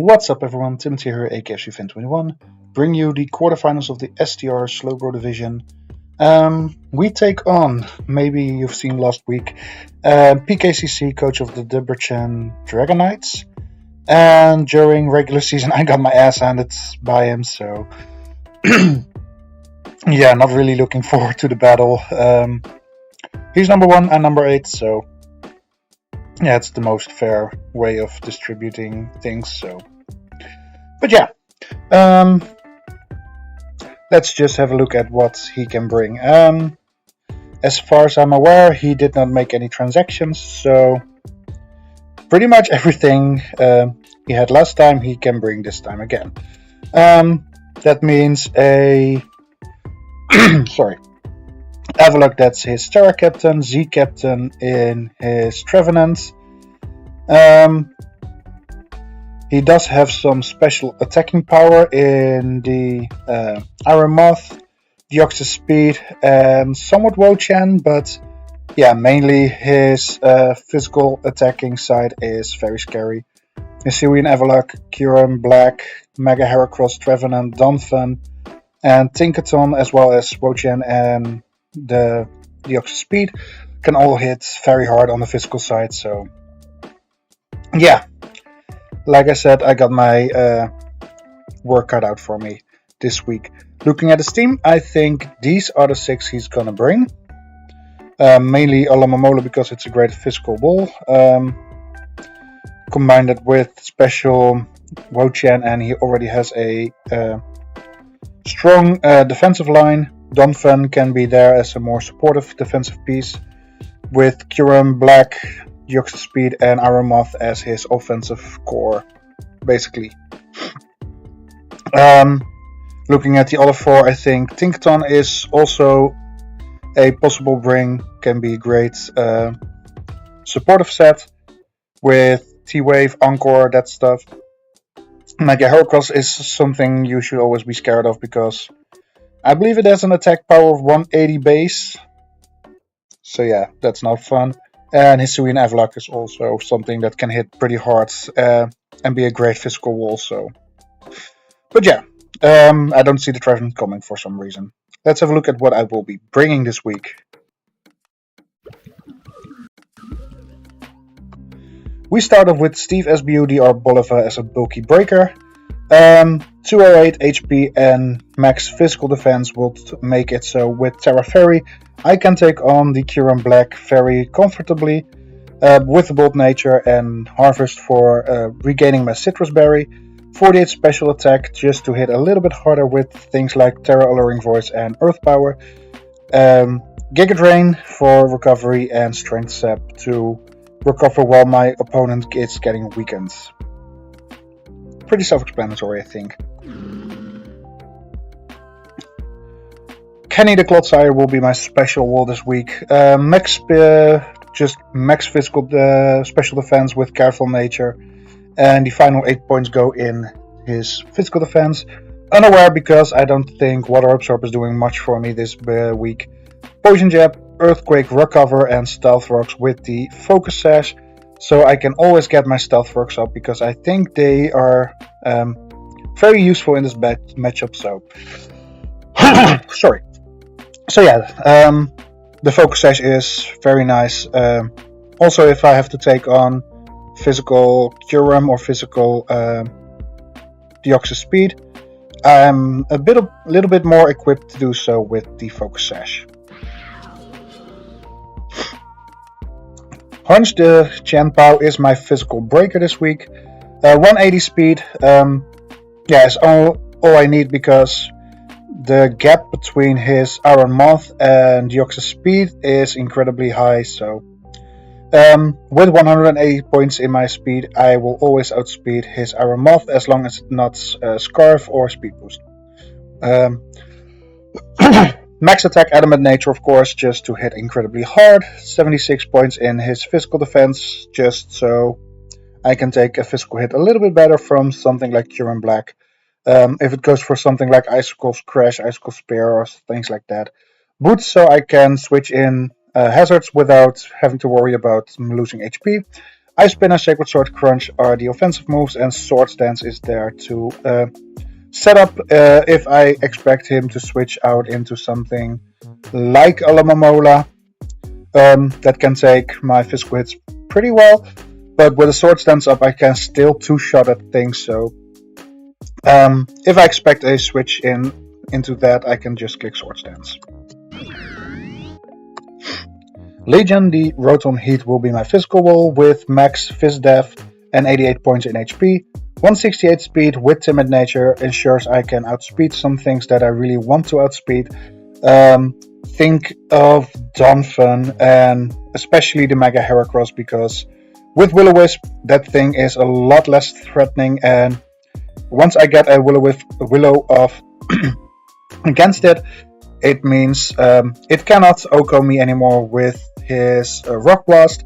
What's up everyone, Timothy here, aka Fan21, bring you the quarterfinals of the STR Slowbro division. We take on, maybe you've seen last week, PKCC, coach of the Debrecen Dragonites. And during regular season I got my ass handed by him, so yeah, not really looking forward to the battle. He's number 1 and number 8, so yeah, it's the most fair way of distributing things. So, but yeah, let's just have a look at what he can bring. As far as I'm aware, he did not make any transactions, so pretty much everything he had last time he can bring this time again. That means a Avalok, that's his STR captain, Z captain in his Trevenant. He does have some special attacking power in the Iron Moth, Deoxys Speed, and somewhat Wo-Chan, but yeah, mainly his physical attacking side is very scary. Hisuian Avalok, Kyurem, Black, Mega Heracross, Trevenant, Donphan, and Tinkaton, as well as Wo-Chan and the Deoxys Speed, can all hit very hard on the physical side. So yeah, like I said, I got my work cut out for me this week. Looking at his team, I think these are the 6 he's gonna bring. Mainly Alamamola because it's a great physical wall. Combined it with special Wo-Chan, and he already has a strong defensive line. Donphan can be there as a more supportive defensive piece, with Kyurem, Black, Deoxys Speed, and Iron Moth as his offensive core, basically. Looking at the other 4, I think Tinkaton is also a possible bring, can be a great supportive set with T-Wave, Encore, that stuff. Mega Heracross is something you should always be scared of because I believe it has an attack power of 180 base. So yeah, that's not fun. And Hisuian Avalok is also something that can hit pretty hard and be a great physical wall. So, but yeah, I don't see the Trevenant coming for some reason. Let's have a look at what I will be bringing this week. We start off with Steve SBUDR Bolivar as a bulky breaker. 208 HP and max physical defense will make it so with Terra Fairy I can take on the Kyurem Black very comfortably with the Bold Nature and Harvest for regaining my Citrus Berry. 48 special attack just to hit a little bit harder with things like Terra Alluring Voice and Earth Power. Giga Drain for recovery and Strength Sap to recover while my opponent is getting weakened. Pretty self-explanatory, I think. Kenny the Clodsire will be my special wall this week. Just max physical special defense with Careful Nature, and the final 8 points go in his physical defense. Unaware because I don't think Water Absorb is doing much for me this week. Poison Jab, Earthquake, Recover, and Stealth Rocks with the Focus Sash, so I can always get my Stealth Rocks up because I think they are very useful in this matchup. So, sorry. So yeah, the Focus Sash is very nice. Also, if I have to take on physical Kyurem or physical Deoxys Speed, I'm a little bit more equipped to do so with the Focus Sash. Hunch the Chanpao is my physical breaker this week. 180 speed, is all I need because the gap between his Iron Moth and Deoxys Speed is incredibly high. So with 180 points in my speed, I will always outspeed his Iron Moth as long as it's not Scarf or Speed Boost. Max attack Adamant Nature, of course, just to hit incredibly hard. 76 points in his physical defense, just so I can take a physical hit a little bit better from something like Kyurem Black. If it goes for something like Icicle's Crash, Icicle Spear, or things like that. Boots, so I can switch in hazards without having to worry about losing HP. Ice Spin and Sacred Sword Crunch are the offensive moves, and Swords Dance is there to set up if I expect him to switch out into something like Alamamola that can take my physical hits pretty well. But with a Swords Dance up, I can still two-shot at things, so if I expect a switch into that, I can just click Swords Dance. Legion, the Rotom Heat will be my physical wall with max Fizz Def and 88 points in HP. 168 speed with Timid Nature ensures I can outspeed some things that I really want to outspeed. Think of Donphan and especially the Mega Heracross, because with Will-O-Wisp, that thing is a lot less threatening, and once I get a Willow-Off against it, it means it cannot OHKO me anymore with his Rock Blast.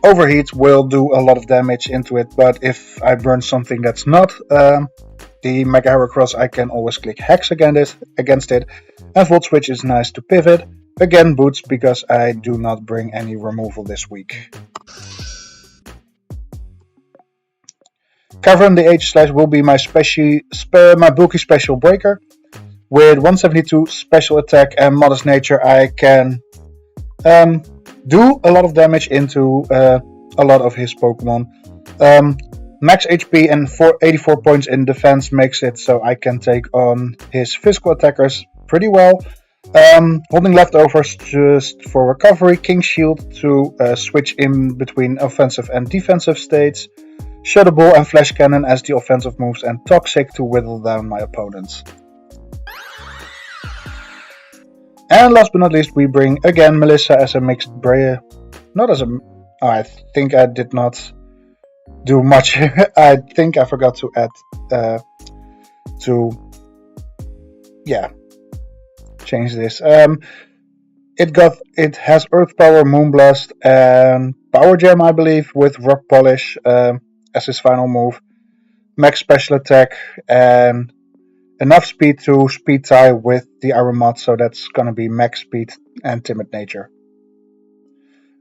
Overheat will do a lot of damage into it, but if I burn something that's not the Mega Heracross, I can always click Hex against it. And Volt Switch is nice to pivot. Again, boots because I do not bring any removal this week. Cavern the H-Slash will be my bulky special breaker. With 172 special attack and Modest Nature, I can do a lot of damage into a lot of his Pokemon. Max HP and 84 points in defense makes it so I can take on his physical attackers pretty well. Holding leftovers just for recovery. King Shield to switch in between offensive and defensive states. Shadow Ball and Flash Cannon as the offensive moves, and Toxic to whittle down my opponents. And last but not least, we bring again Melissa as a mixed breeder. Not as a... Oh, I think I did not do much. I think I forgot to add... change this. It has Earth Power, Moonblast, and Power Gem, I believe, with Rock Polish as his final move. Max special attack and enough speed to speed tie with the Iron Mod, so that's gonna be max speed and Timid Nature.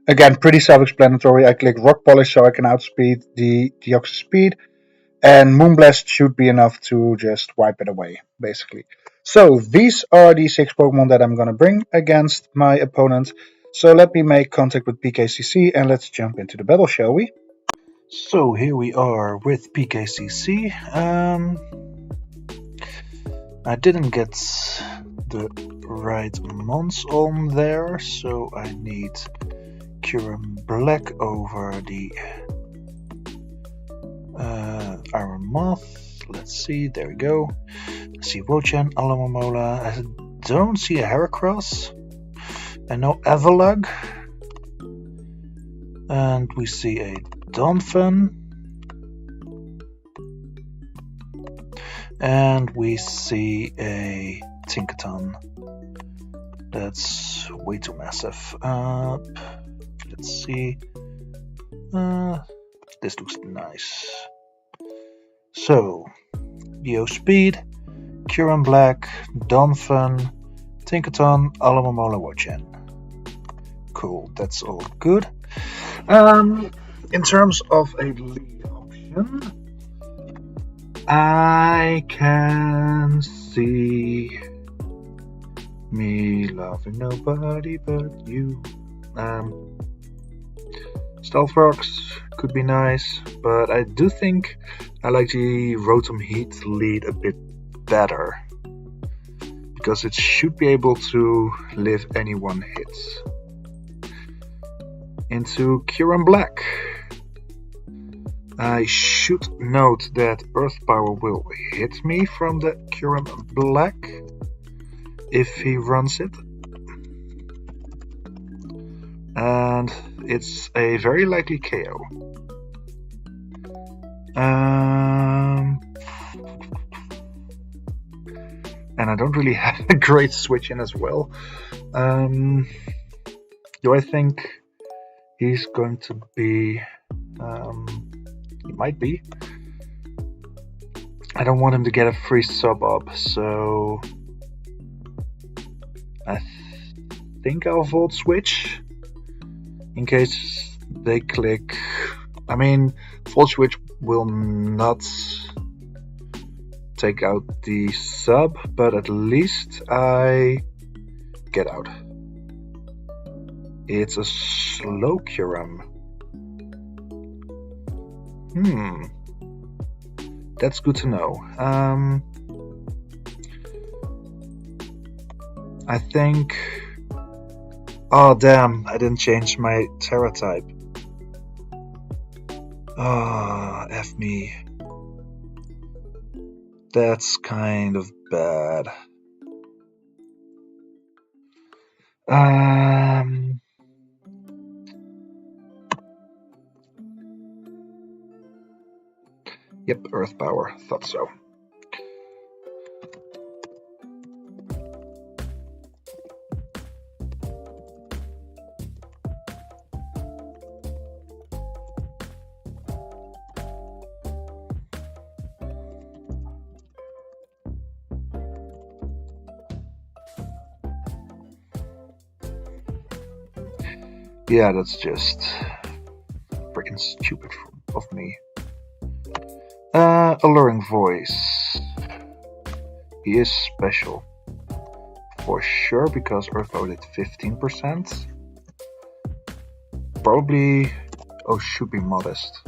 Again, pretty self-explanatory. I click Rock Polish so I can outspeed the Deoxys speed, and Moonblast should be enough to just wipe it away, basically. So these are the 6 Pokemon that I'm gonna bring against my opponent. So let me make contact with PKCC and let's jump into the battle, shall we? So here we are with PKCC. I didn't get the right mons on there, so I need Kyurem Black over the Iron Moth. Let's see, there we go. I see Wochen, Alamamola. I don't see a Heracross. And no Avalugg. And we see a Donphan. And we see a Tinkaton. That's way too massive. Let's see. This looks nice. So, Dio Speed, Kyurem Black, Donphan, Tinkaton, Alamamola, Wochen. Cool, that's all good. In terms of a lead option, I can see me loving nobody but you. Stealth Rocks could be nice, but I do think I like the Rotom Heat lead a bit better, because it should be able to live any one hit. Into Kyurem Black. I should note that Earth Power will hit me from the Kyurem Black if he runs it. And it's a very likely KO. And I don't really have a great switch in as well. Do I think he's going to be... he might be. I don't want him to get a free sub up, so... I think I'll Volt Switch. In case they click I mean, Volt Switch will not take out the sub, but at least I get out. It's a slow Curum. That's good to know. I think... Oh damn, I didn't change my Terra type. F me. That's kind of bad. Yep, Earth Power. Thought so. Yeah, that's just freaking stupid of me. Alluring Voice. He is special. For sure, because Earth Power did 15%. Probably... Oh, should be modest.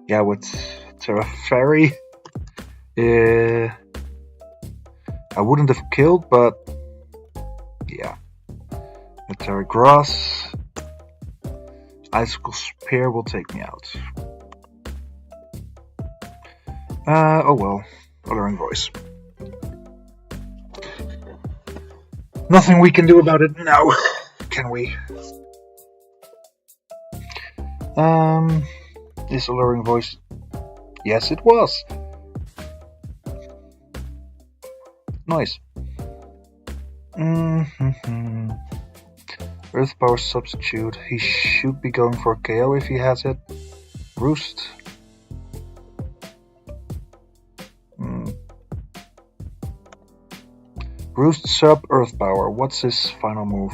Yeah, with Terra Fairy, I wouldn't have killed, but yeah. With Terra Grass, Icicle Spear will take me out. Oh well, Alluring Voice. Nothing we can do about it now, can we? Is Alluring Voice? Yes, it was. Nice. Earth Power Substitute. He should be going for a KO if he has it. Roost. Roost sub Earth Power. What's his final move?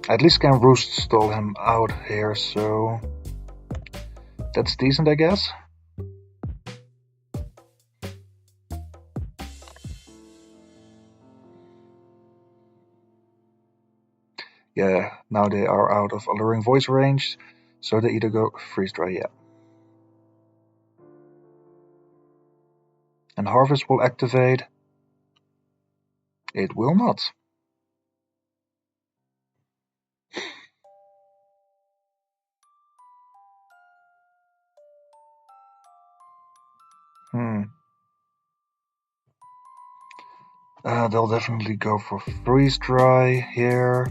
At least can Roost stall him out here, so that's decent, I guess. Yeah, now they are out of Alluring Voice range, so they either go Freeze Dry, yeah. And Harvest will activate. It will not. They'll definitely go for Freeze Dry here.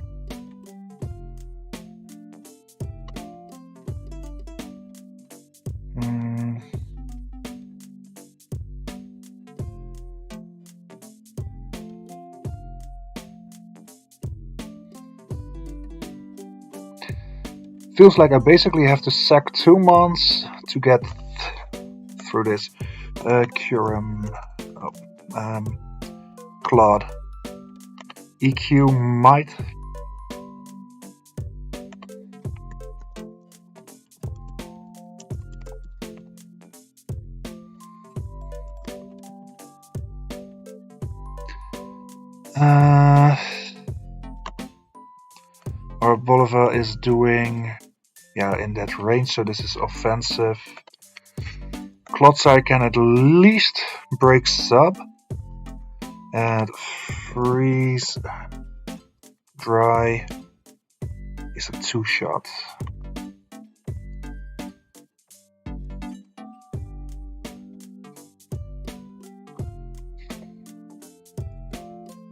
Feels like I basically have to sack 2 months to get through this. Curum. Claude. EQ might. Our Bolivar is doing, yeah, in that range, so this is offensive. Clodsai can at least break sub and Freeze Dry is a 2-shot.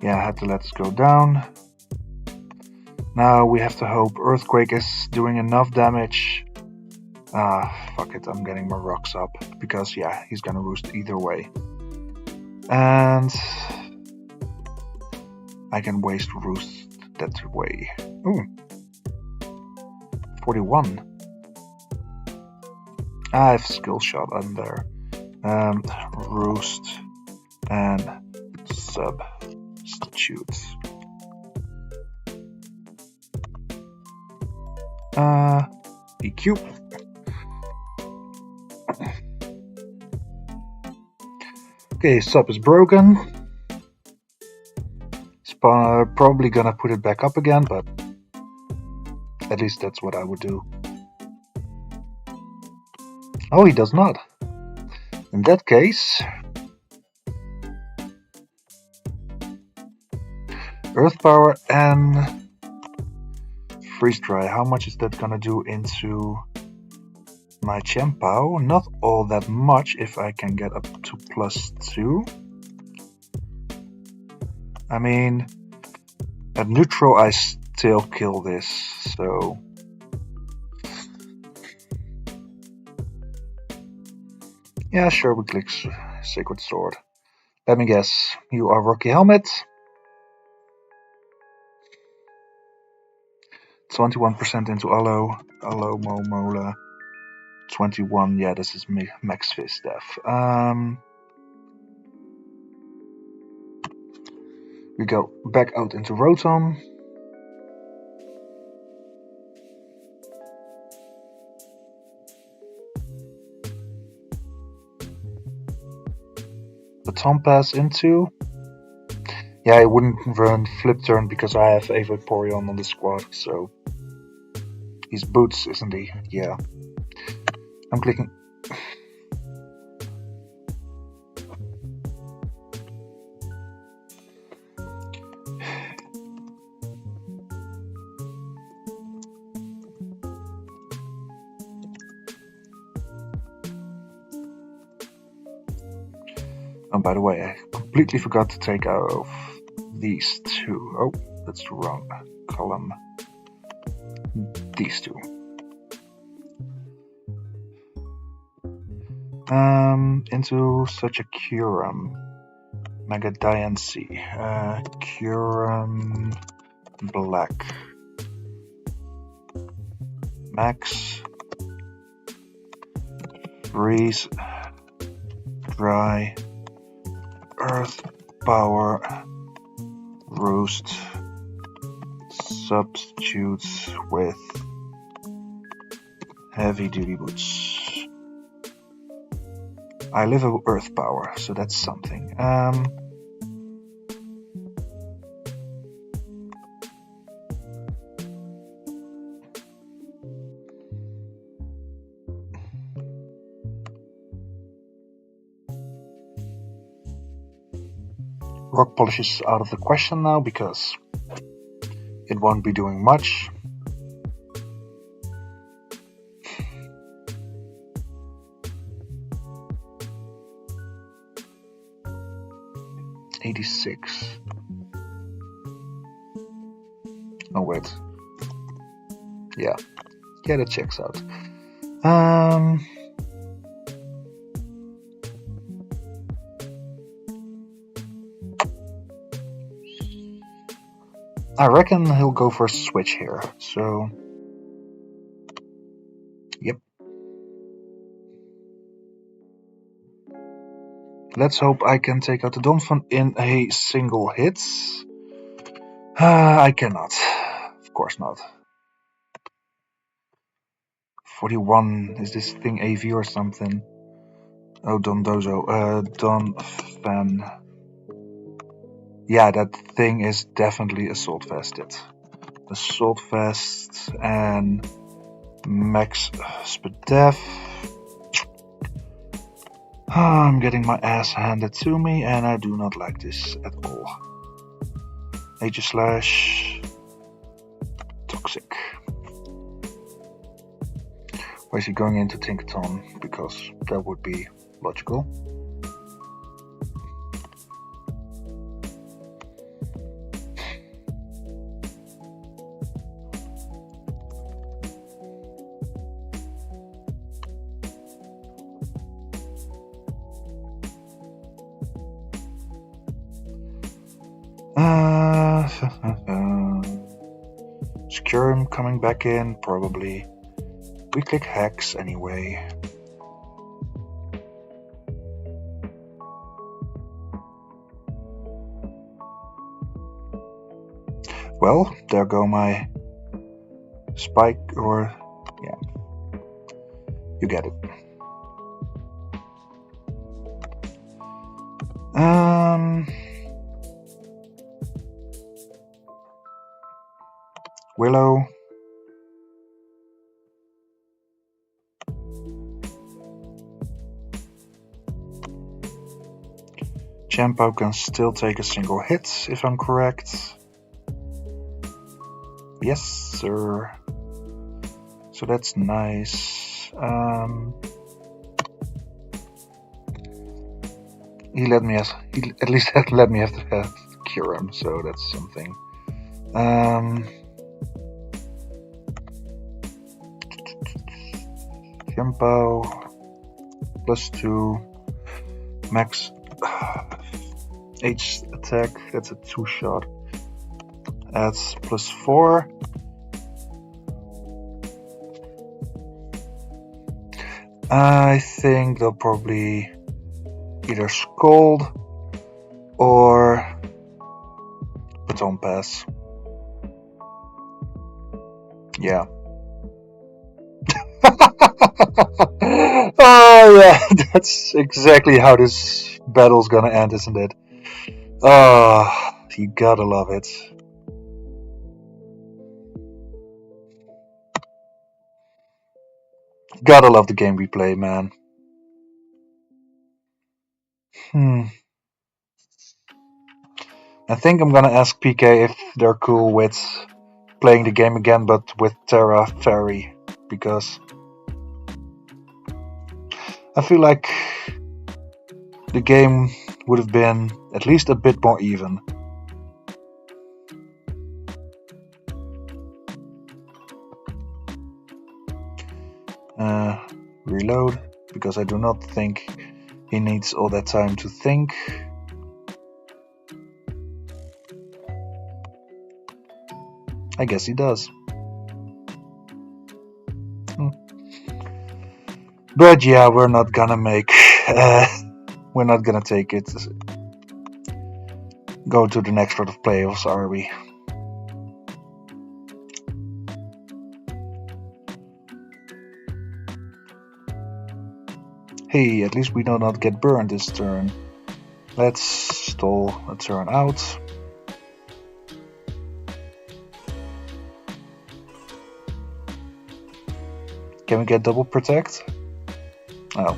Yeah, I had to let this go down. Now we have to hope Earthquake is doing enough damage. Fuck it, I'm getting my rocks up. Because, yeah, he's gonna roost either way. And I can waste roost that way. Ooh. 41. I have skill shot on there. Roost and substitute. EQ. Okay, sub is broken. Probably gonna put it back up again, but at least that's what I would do. Oh, he does not. In that case, Earth Power and Freeze Dry. How much is that gonna do into my Chien-Pao? Not all that much if I can get up to +2. I mean, at neutral I still kill this, so... Yeah, sure, we click Sacred Sword. Let me guess, you are Rocky Helmet. 21% into Alo Momola. 21, yeah, this is Max Fist Def. We go back out into Rotom. Baton Pass into... Yeah, I wouldn't run Flip Turn because I have a Vaporeon on the squad, so... He's Boots, isn't he? Yeah. I'm clicking... Oh, by the way, I completely forgot to take out these two. Oh, that's the wrong column. These two. Into such a Curum. Mega Diancie. Curum Black. Max. Freeze. Dry. Earth Power. Roost. Substitutes with Heavy Duty Boots. I live with Earth Power, so that's something. Rock Polish is out of the question now because it won't be doing much. $86. Oh wait. Yeah, that checks out. I reckon he'll go for a switch here, so... Yep. Let's hope I can take out the Donphan in a single hit. I cannot. Of course not. 41. Is this thing AV or something? Oh, Dondozo. Donphan. Yeah, that thing is definitely Assault Vested. Assault Vest and Max Spadef. I'm getting my ass handed to me, and I do not like this at all. Aegislash. Toxic. Why is he going into Tinkaton? Because that would be logical. Skirm coming back in, probably. We click Hex anyway. Well, there go my spike, or yeah, you get it. Willow. Champo can still take a single hit, if I'm correct. Yes, sir. So that's nice. He at least let me have to cure him, so that's something. Champo +2 max H attack. That's a 2-shot. Adds +4. I think they'll probably either Scold or Baton Pass. Yeah. Oh yeah, that's exactly how this battle's gonna end, isn't it? Oh, you gotta love it. Gotta love the game we play, man. I think I'm gonna ask PK if they're cool with playing the game again, but with Terra Fairy, because I feel like the game would have been at least a bit more even. Reload, because I do not think he needs all that time to think. I guess he does. But yeah, we're not gonna take it. Go to the next round of playoffs, are we? Hey, at least we do not get burned this turn. Let's stall a turn out. Can we get double protect? Oh.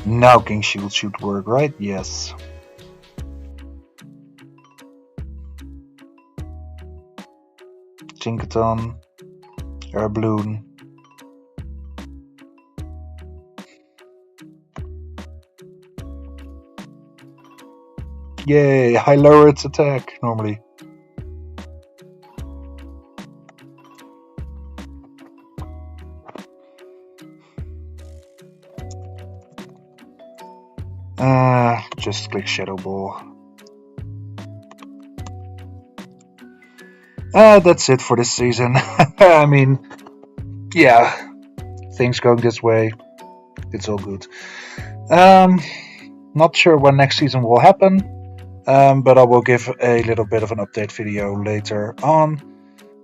Now King Shield should work, right? Yes. Tinkaton, Air Balloon. Yay, I lower its attack normally. Just click Shadow Ball. That's it for this season. I mean, yeah, things going this way, it's all good. Not sure when next season will happen, but I will give a little bit of an update video later on.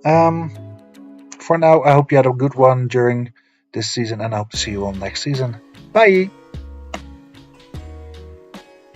For now, I hope you had a good one during this season, and I hope to see you all next season. Bye!